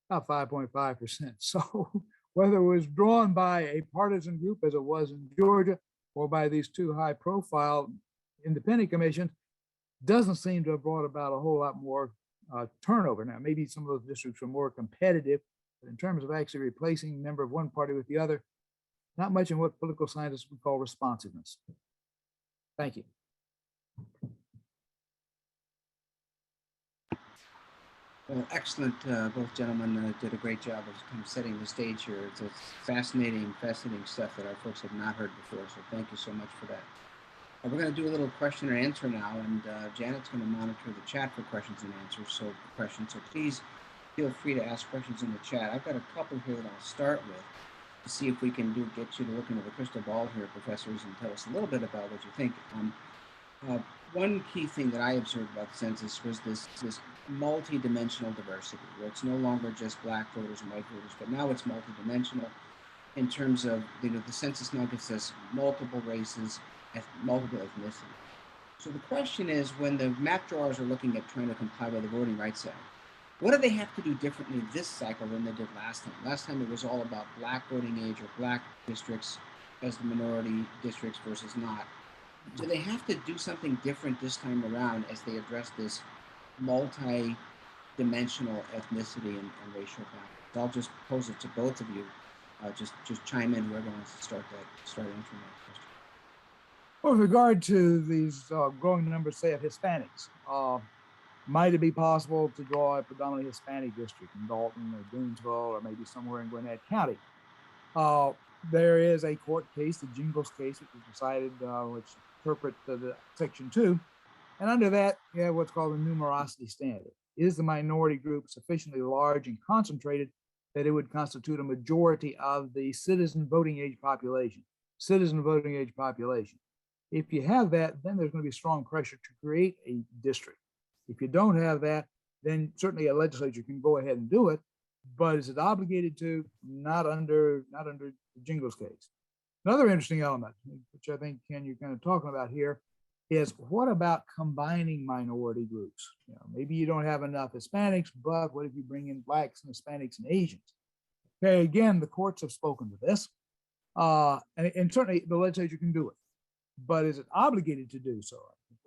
about 5.5%. So whether it was drawn by a partisan group as it was in Georgia or by these 2 high-profile independent commissions, doesn't seem to have brought about a whole lot more turnover. Now, maybe some of those districts were more competitive, but in terms of actually replacing a member of one party with the other, not much in what political scientists would call responsiveness. Thank you. Well, excellent. Both gentlemen did a great job of kind of setting the stage here. It's fascinating stuff that our folks have not heard before. So thank you so much for that. We're going to do a little question and answer now, and Janet's going to monitor the chat for questions and answers. So please feel free to ask questions in the chat. I've got a couple here that I'll start with to see if we can get you to look into the crystal ball here, professors, and tell us a little bit about what you think. One key thing that I observed about the census was this multi-dimensional diversity, where it's no longer just black voters and white voters, but now it's multi-dimensional in terms of, the census now gives us multiple races, multiple ethnicities. So the question is, when the map drawers are looking at trying to comply with the Voting Rights Act, what do they have to do differently this cycle than they did last time? Last time it was all about black voting age or black districts as the minority districts versus not. Do they have to do something different this time around as they address this multi-dimensional ethnicity and racial balance? I'll just pose it to both of you. Just chime in, whoever wants to start answering that question. Well, with regard to these growing numbers, say, of Hispanics, might it be possible to draw a predominantly Hispanic district in Dalton or Gainesville or maybe somewhere in Gwinnett County? There is a court case, the Jingles case, which was decided, which interpret the section 2. And under that, you have what's called a numerosity standard. Is the minority group sufficiently large and concentrated that it would constitute a majority of the citizen voting age population? Citizen voting age population. If you have that, then there's going to be strong pressure to create a district. If you don't have that, then certainly a legislature can go ahead and do it, but is it obligated to? Not under Jingle's case. Another interesting element, which I think, Ken, you're kind of talking about here, is what about combining minority groups? You know, maybe you don't have enough Hispanics, but what if you bring in Blacks and Hispanics and Asians? Okay, again, the courts have spoken to this, and certainly the legislature can do it, but is it obligated to do so?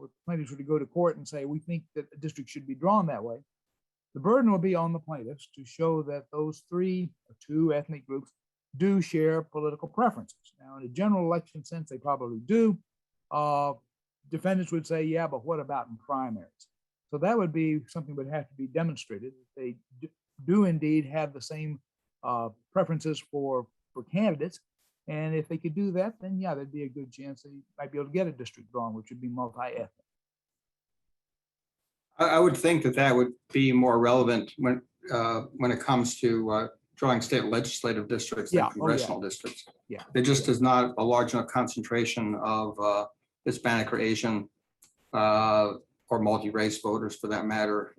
If plaintiffs were to go to court and say, we think that a district should be drawn that way, the burden will be on the plaintiffs to show that those 3 or 2 ethnic groups do share political preferences. Now, in a general election sense, they probably do. Defendants would say, yeah, but what about in primaries? So that would be something that would have to be demonstrated. They do indeed have the same preferences for candidates. And if they could do that, then yeah, there'd be a good chance they might be able to get a district drawn, which would be multi-ethnic. I would think that that would be more relevant when it comes to drawing state legislative districts than congressional districts. Yeah. There just is not a large enough concentration of Hispanic or Asian or multi-race voters, for that matter,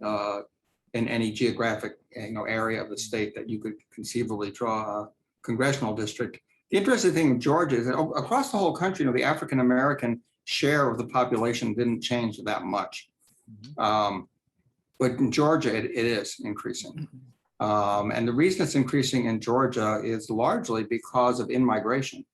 in any geographic area of the state that you could conceivably draw a congressional district. The interesting thing in Georgia is that across the whole country, the African American share of the population didn't change that much. But in Georgia, it is increasing. And the reason it's increasing in Georgia is largely because of in-migration.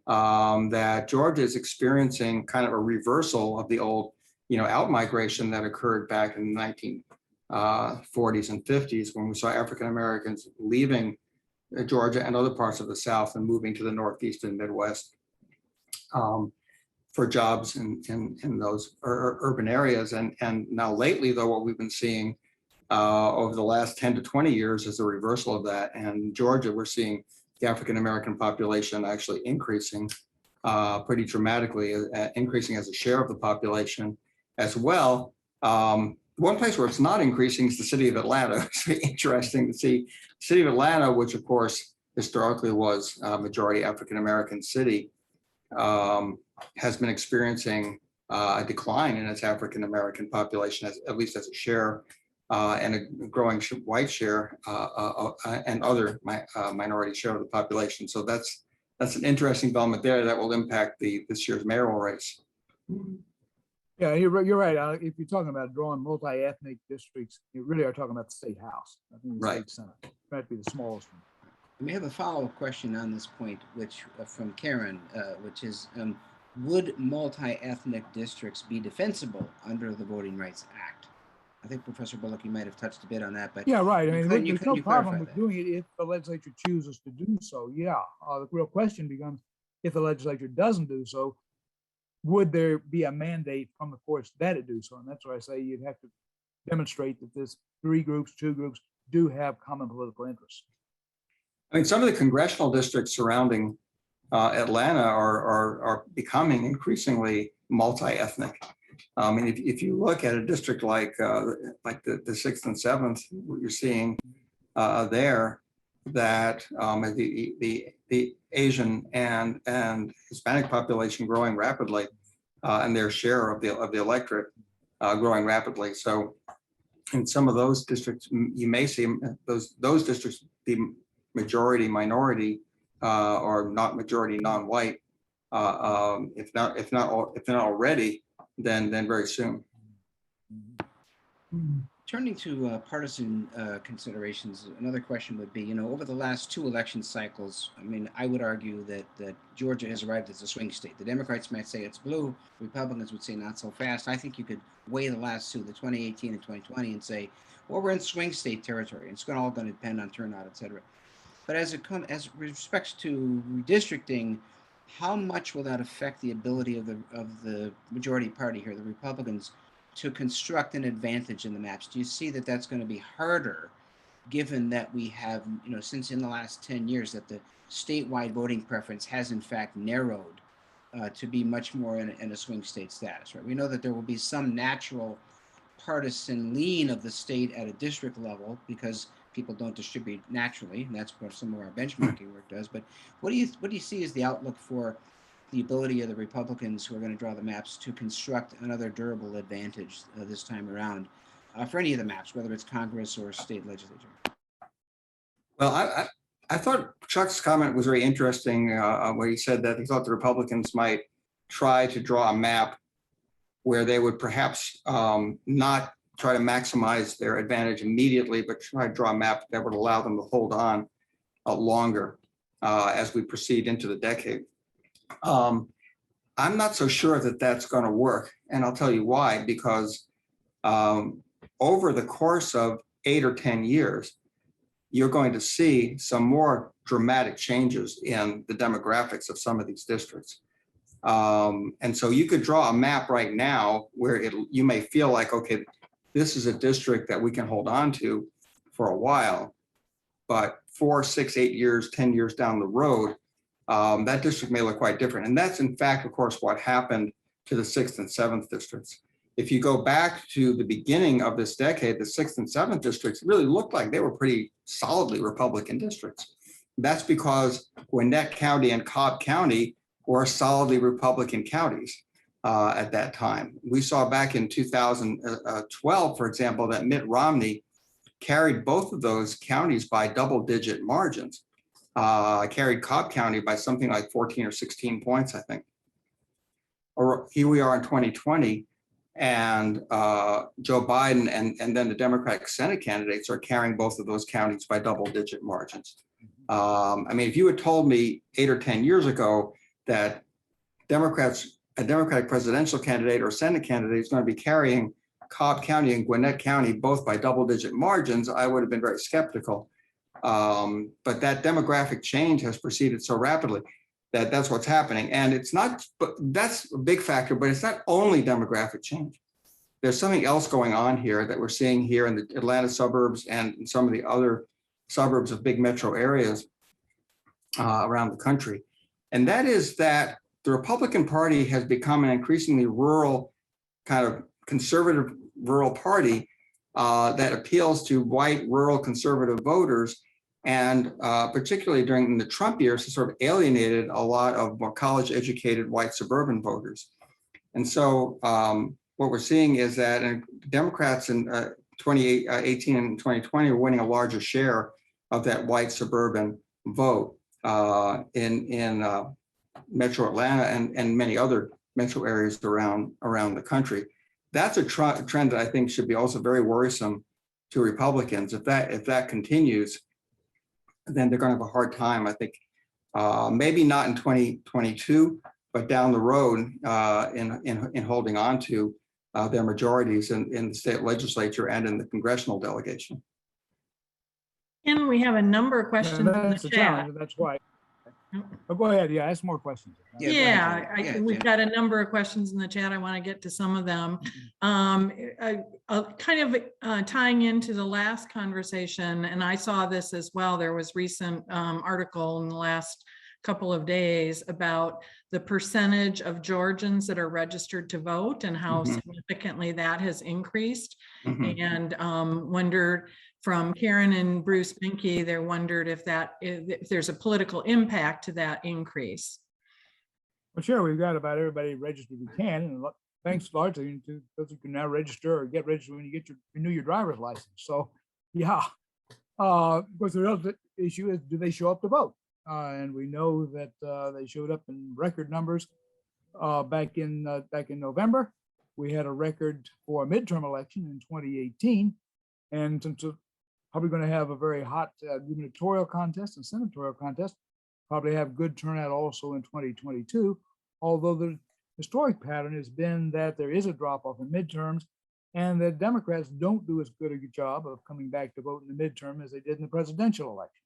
That Georgia is experiencing kind of a reversal of the old, out-migration that occurred back in the 1940s and 50s, when we saw African Americans leaving Georgia and other parts of the South and moving to the Northeast and Midwest for jobs in those urban areas. And now lately, though, what we've been seeing over the last 10 to 20 years is a reversal of that. And in Georgia, we're seeing the African American population actually increasing pretty dramatically, increasing as a share of the population as well. One place where it's not increasing is the city of Atlanta. It's very interesting to see. The city of Atlanta, which of course historically was a majority African American city, has been experiencing a decline in its African American population, at least as a share, and a growing white share and other minority share of the population. So that's an interesting development there that will impact this year's mayoral race. Yeah, you're right. If you're talking about drawing multi-ethnic districts, you really are talking about the state house. I think the state senate might be the smallest one. We have a follow-up question on this point, which from Karen, which is, would multi-ethnic districts be defensible under the Voting Rights Act? I think Professor Bullock, you might have touched a bit on that, but yeah, right. I mean, there's no problem with that? doing it if the legislature chooses to do so. Yeah, the real question becomes, if the legislature doesn't do so, would there be a mandate from the courts that it do so? And that's why I say you'd have to demonstrate that this 3 groups, 2 groups do have common political interests. I mean, some of the congressional districts surrounding Atlanta are becoming increasingly multi-ethnic. I mean, if you look at a district like the 6th and 7th, what you're seeing there, that the Asian and Hispanic population growing rapidly, and their share of the electorate growing rapidly. So in some of those districts, you may see those districts be majority minority or not majority non-white, if not already, then very soon. Turning to partisan considerations, another question would be, over the last 2 election cycles, I mean, I would argue that Georgia has arrived as a swing state. The Democrats might say it's blue, Republicans would say not so fast. I think you could weigh the last 2, the 2018 and 2020, and say, well, we're in swing state territory. It's all going to depend on turnout, et cetera. But as respects to redistricting, how much will that affect the ability of the majority party here, the Republicans, to construct an advantage in the maps? Do you see that that's going to be harder, given that we have, since in the last 10 years that the statewide voting preference has in fact narrowed to be much more in a swing state status, right? We know that there will be some natural partisan lean of the state at a district level because people don't distribute naturally, and that's what some of our benchmarking work does. But what do you see as the outlook for the ability of the Republicans who are going to draw the maps to construct another durable advantage this time around for any of the maps, whether it's Congress or state legislature? Well, I thought Chuck's comment was very interesting where he said that he thought the Republicans might try to draw a map where they would perhaps not try to maximize their advantage immediately, but try to draw a map that would allow them to hold on longer as we proceed into the decade. I'm not so sure that that's going to work, and I'll tell you why. Because over the course of 8 or 10 years, you're going to see some more dramatic changes in the demographics of some of these districts. And so you could draw a map right now where you may feel like, okay, this is a district that we can hold on to for a while, but 4, 6, 8 years, 10 years down the road, that district may look quite different. And that's in fact, of course, what happened to the 6th and 7th districts. If you go back to the beginning of this decade, the 6th and 7th districts really looked like they were pretty solidly Republican districts. That's because Gwinnett County and Cobb County were solidly Republican counties at that time. We saw back in 2012, for example, that Mitt Romney carried both of those counties by double-digit margins. Carried Cobb County by something like 14 or 16 points, I think. Or here we are in 2020, and Joe Biden and then the Democratic Senate candidates are carrying both of those counties by double-digit margins. I mean, if you had told me 8 or 10 years ago that a Democratic presidential candidate or Senate candidate is going to be carrying Cobb County and Gwinnett County both by double-digit margins, I would have been very skeptical. But that demographic change has proceeded so rapidly that that's what's happening. And it's not, but that's a big factor, but it's not only demographic change. There's something else going on here that we're seeing here in the Atlanta suburbs and in some of the other suburbs of big metro areas around the country. And that is that the Republican Party has become an increasingly rural, kind of conservative rural party that appeals to white rural conservative voters. And particularly during the Trump years, has sort of alienated a lot of more college-educated white suburban voters. And so what we're seeing is that Democrats in 2018 and 2020 are winning a larger share of that white suburban vote in Metro Atlanta and many other metro areas around the country. That's a trend that I think should be also very worrisome to Republicans. If that continues, then they're going to have a hard time, I think, maybe not in 2022, but down the road in holding on to their majorities in the state legislature and in the congressional delegation. And we have a number of questions in the chat. Challenge, that's why. Oh, go ahead. Yeah, ask more questions. We've got a number of questions in the chat. I want to get to some of them. Kind of tying into the last conversation, and I saw this as well. There was recent article in the last couple of days about the percentage of Georgians that are registered to vote and how significantly that has increased. And wondered from Karen and Bruce Binke, they wondered if there's a political impact to that increase. Well, sure, we've got about everybody registered we can, and thanks largely to those who can now register or get registered when you renew your driver's license. So, yeah, of course, the other issue is, do they show up to vote? And we know that they showed up in record numbers back in November. We had a record for a midterm election in 2018, and since we're probably going to have a very hot gubernatorial contest and senatorial contest, probably have good turnout also in 2022. Although the historic pattern has been that there is a drop off in midterms, and that Democrats don't do as good a job of coming back to vote in the midterm as they did in the presidential election.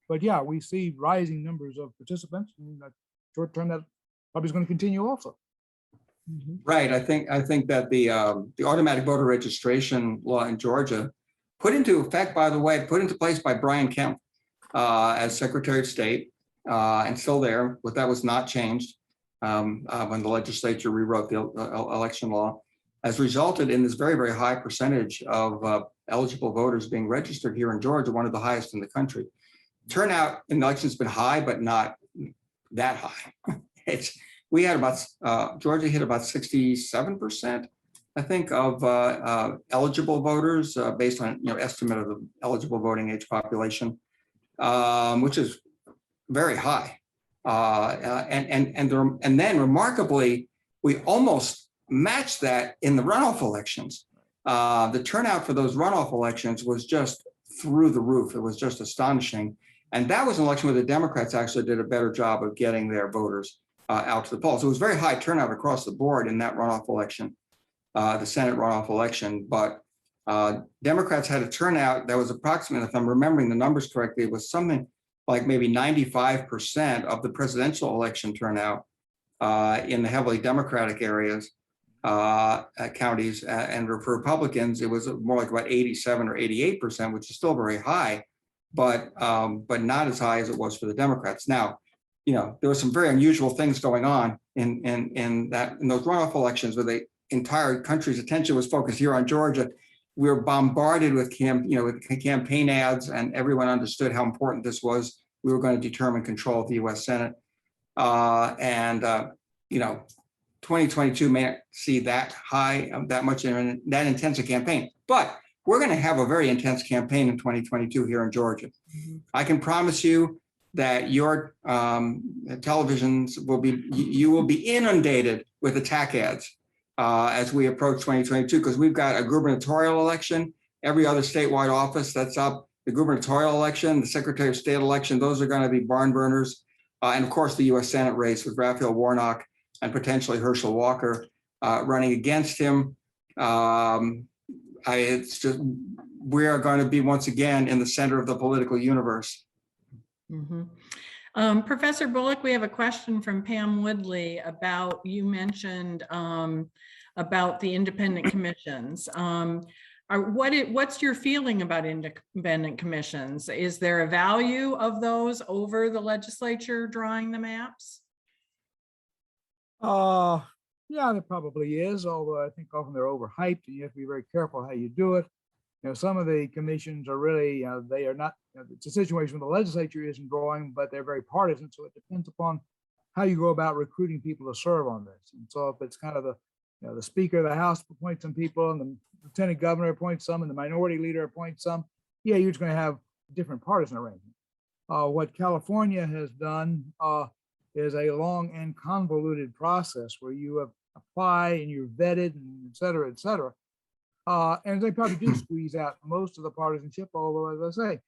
But yeah, we see rising numbers of participants, and short term that probably is going to continue also. Right. I think that the automatic voter registration law in Georgia, put into effect, by the way, put into place by Brian Kemp as Secretary of State, and still there, but that was not changed. when the legislature rewrote the election law, has resulted in this very, very high percentage of eligible voters being registered here in Georgia, one of the highest in the country. Turnout in elections has been high, but not that high. We had about, Georgia hit about 67%, I think, of eligible voters based on estimate of the eligible voting age population, which is very high. And then remarkably, we almost matched that in the runoff elections. The turnout for those runoff elections was just through the roof. It was just astonishing. And that was an election where the Democrats actually did a better job of getting their voters out to the polls. So it was very high turnout across the board in that runoff election, the Senate runoff election. But Democrats had a turnout that was approximately, if I'm remembering the numbers correctly, it was something like maybe 95% of the presidential election turnout in the heavily Democratic areas, counties, and for Republicans, it was more like about 87 or 88%, which is still very high, but not as high as it was for the Democrats. Now, there were some very unusual things going on in those runoff elections where the entire country's attention was focused here on Georgia. We were bombarded with campaign ads, and everyone understood how important this was. We were going to determine control of the U.S. Senate, 2022 may not see that high, that much in that intense a campaign, but we're going to have a very intense campaign in 2022 here in Georgia. Mm-hmm. I can promise you that your televisions you will be inundated with attack ads as we approach 2022, because we've got a gubernatorial election, every other statewide office that's up, the gubernatorial election, the Secretary of State election, those are going to be barn burners. And of course, the U.S. Senate race with Raphael Warnock and potentially Herschel Walker running against him. It's just, we are going to be once again in the center of the political universe. Mm-hmm. Professor Bullock, we have a question from Pam Woodley about, you mentioned about the independent commissions. What's your feeling about independent commissions? Is there a value of those over the legislature drawing the maps? Yeah, there probably is, although I think often they're overhyped and you have to be very careful how you do it. Some of the commissions are really, they are not, it's a situation where the legislature isn't drawing, but they're very partisan. So it depends upon how you go about recruiting people to serve on this. And so if it's kind of the Speaker of the House appoints some people and the Lieutenant Governor appoints some and the Minority Leader appoints some, yeah, you're just going to have different partisan arrangement. What California has done is a long and convoluted process where you apply and you're vetted and et cetera, et cetera. And they probably do squeeze out most of the partisanship, although, as I say,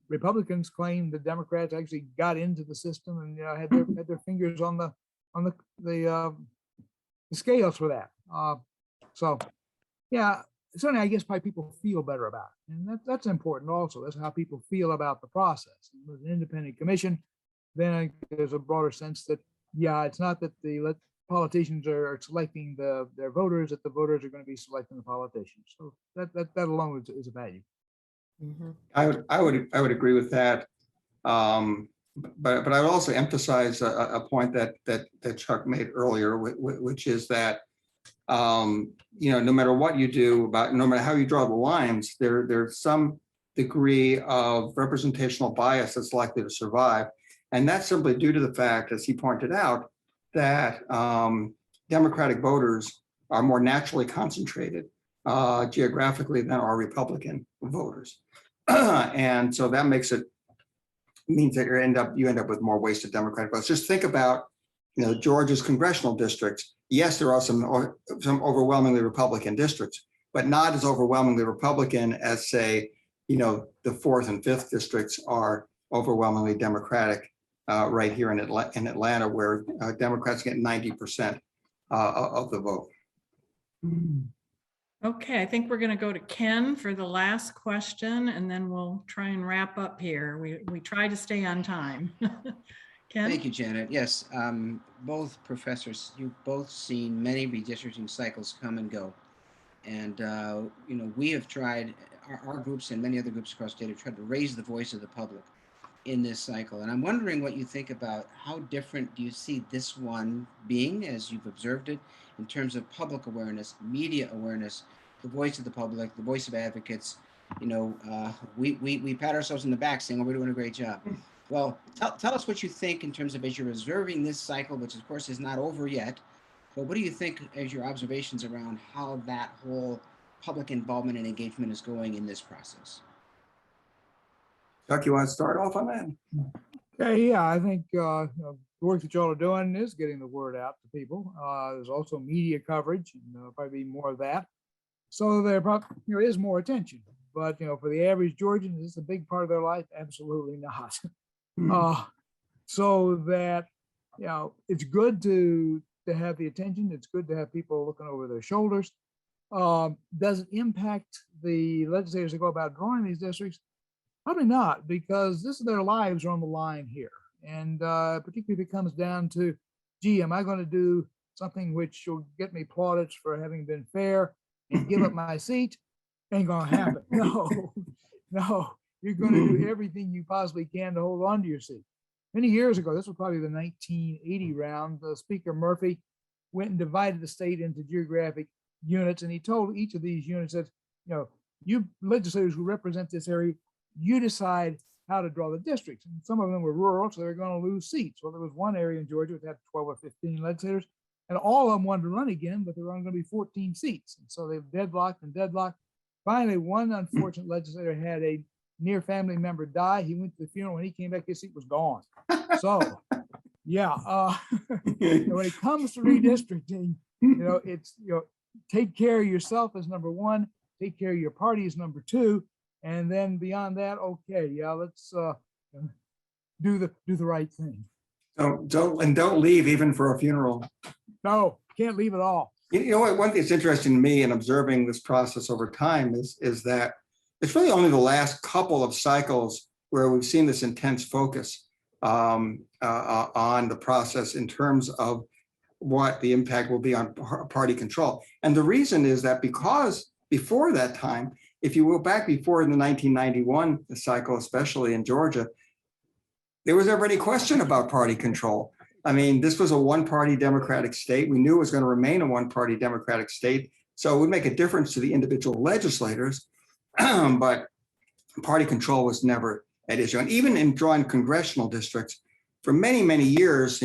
Republicans claim the Democrats actually got into the system and had their fingers on the scales for that. So, yeah, certainly, I guess probably people feel better about it, and that's important also. That's how people feel about the process. And with an independent commission, then I think there's a broader sense that, yeah, it's not that the politicians are selecting their voters, that the voters are going to be selecting the politicians. So that alone is a value. Mm-hmm. I would agree with that, but I would also emphasize a point that Chuck made earlier, which is that no matter what you do, no matter how you draw the lines, there's some degree of representational bias that's likely to survive. And that's simply due to the fact, as he pointed out, that Democratic voters are more naturally concentrated geographically than are Republican voters. And so that means that you end up with more wasted Democratic votes. Just think about, Georgia's congressional districts. Yes, there are some overwhelmingly Republican districts, but not as overwhelmingly Republican as, say, the 4th and 5th districts are overwhelmingly Democratic right here in Atlanta, where Democrats get 90% of the vote. Okay, I think we're going to go to Ken for the last question, and then we'll try and wrap up here. We try to stay on time. Ken? Thank you, Janet. Yes, both professors, you've both seen many redistricting cycles come and go. And, we have tried, our groups and many other groups across the state have tried to raise the voice of the public in this cycle. And I'm wondering what you think about how different do you see this one being as you've observed it in terms of public awareness, media awareness, the voice of the public, the voice of advocates. You know, we pat ourselves in the back saying, oh, we're doing a great job. Well, tell us what you think in terms of as you're observing this cycle, which of course is not over yet, but what do you think as your observations around how that whole public involvement and engagement is going in this process? Chuck, you want to start off on that? Okay, yeah, I think you know, the work that y'all are doing is getting the word out to people. There's also media coverage, and probably be more of that. So there probably is more attention. But for the average Georgian, is this a big part of their life? Absolutely not. So that it's good to have the attention. It's good to have people looking over their shoulders. Does it impact the legislators that go about drawing these districts? Probably not, because their lives are on the line here. And particularly if it comes down to, gee, am I going to do something which will get me plaudits for having been fair and give up my seat? Ain't going to happen. No, you're going to do everything you possibly can to hold on to your seat. Many years ago, this was probably the 1980 round, Speaker Murphy went and divided the state into geographic units. And he told each of these units that, you legislators who represent this area, you decide how to draw the districts. And some of them were rural, so they were going to lose seats. Well, there was one area in Georgia that had 12 or 15 legislators, and all of them wanted to run again, but there were only going to be 14 seats. And so they deadlocked and deadlocked. Finally, one unfortunate legislator had a near family member die. He went to the funeral. When he came back, his seat was gone. So, yeah, when it comes to redistricting, it's, take care of yourself as number one, take care of your party as number two. And then beyond that, okay, yeah, let's do the right thing. Don't leave even for a funeral. No, can't leave at all. You know what? One thing that's interesting to me in observing this process over time is that it's really only the last couple of cycles where we've seen this intense focus on the process in terms of what the impact will be on party control. And the reason is that because before that time, if you go back before the 1991 cycle, especially in Georgia, there was never any question about party control. I mean, this was a one-party Democratic state. We knew it was going to remain a one-party Democratic state. So it would make a difference to the individual legislators, but party control was never at issue. And even in drawing congressional districts, for many, many years,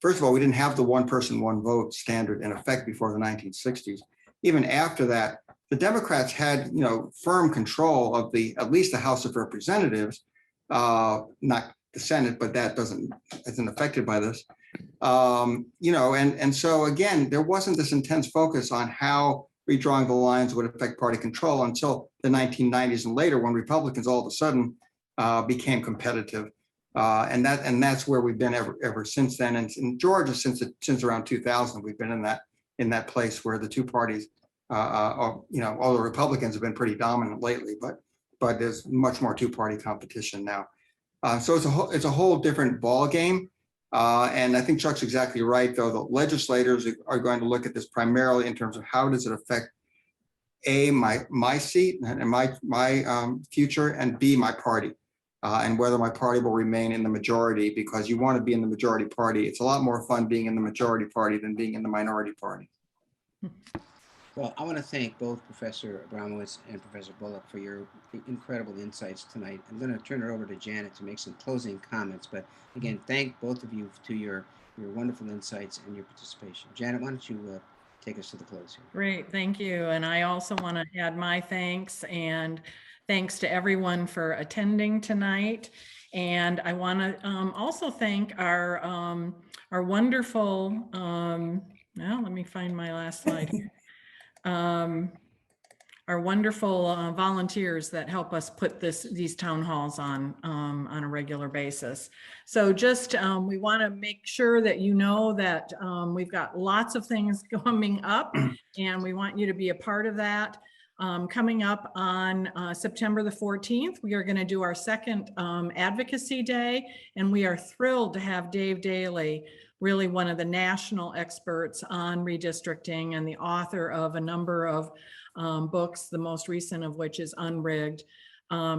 first of all, we didn't have the one person, one vote standard in effect before the 1960s. Even after that, the Democrats had, firm control of at least the House of Representatives, not the Senate, but that isn't affected by this. And so again, there wasn't this intense focus on how redrawing the lines would affect party control until the 1990s and later, when Republicans all of a sudden became competitive, and that's where we've been ever since then. And in Georgia, since around 2000, we've been in that place where the two parties. All the Republicans have been pretty dominant lately, but there's much more two-party competition now. So it's a whole different ball game. And I think Chuck's exactly right, though. The legislators are going to look at this primarily in terms of how does it affect A, my seat and my future, and B, my party, and whether my party will remain in the majority, because you want to be in the majority party. It's a lot more fun being in the majority party than being in the minority party. Well, I want to thank both Professor Abramowitz and Professor Bullock for your incredible insights tonight. I'm going to turn it over to Janet to make some closing comments. But again, thank both of you to your wonderful insights and your participation. Janet, why don't you take us to the close here? Great, thank you. And I also want to add my thanks, and thanks to everyone for attending tonight. And I want to also thank our wonderful, well, let me find my last slide here. Our wonderful volunteers that help us put these town halls on a regular basis. So just we want to make sure that that we've got lots of things coming up, and we want you to be a part of that. Coming up on September the 14th, we are going to do our second advocacy day, and we are thrilled to have Dave Daly, really one of the national experts on redistricting and the author of a number of books, the most recent of which is Unrigged.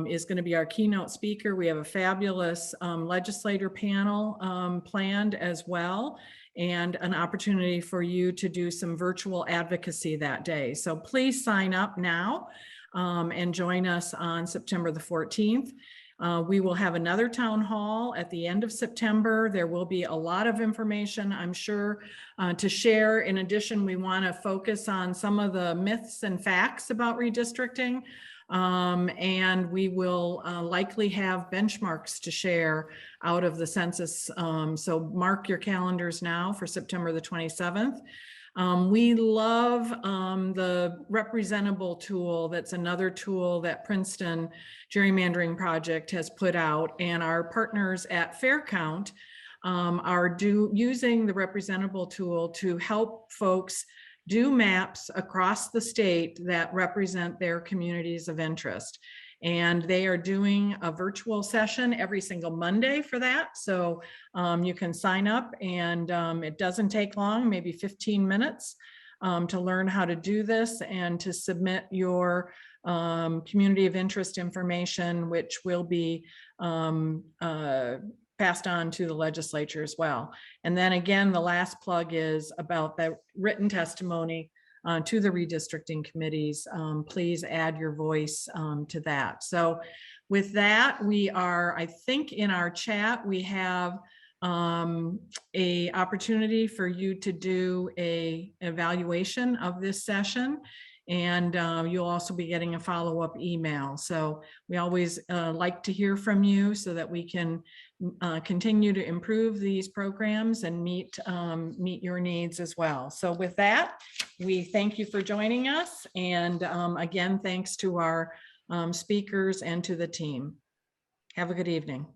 is going to be our keynote speaker. We have a fabulous legislator panel planned as well, and an opportunity for you to do some virtual advocacy that day. So please sign up now and join us on September the 14th. We will have another town hall at the end of September. There will be a lot of information, I'm sure, to share. In addition, we want to focus on some of the myths and facts about redistricting. And we will likely have benchmarks to share out of the census. So mark your calendars now for September the 27th. We love the representable tool. That's another tool that Princeton Gerrymandering Project has put out, and our partners at FairCount are using the representable tool to help folks do maps across the state that represent their communities of interest. And they are doing a virtual session every single Monday for that. So you can sign up, and it doesn't take long, maybe 15 minutes to learn how to do this and to submit your community of interest information, which will be passed on to the legislature as well. And then again, the last plug is about the written testimony to the redistricting committees. Please add your voice to that. So with that, we are, I think in our chat, we have a opportunity for you to do a evaluation of this session. And you'll also be getting a follow-up email. So we always like to hear from you so that we can continue to improve these programs and meet your needs as well. So with that, we thank you for joining us. And again, thanks to our speakers and to the team. Have a good evening.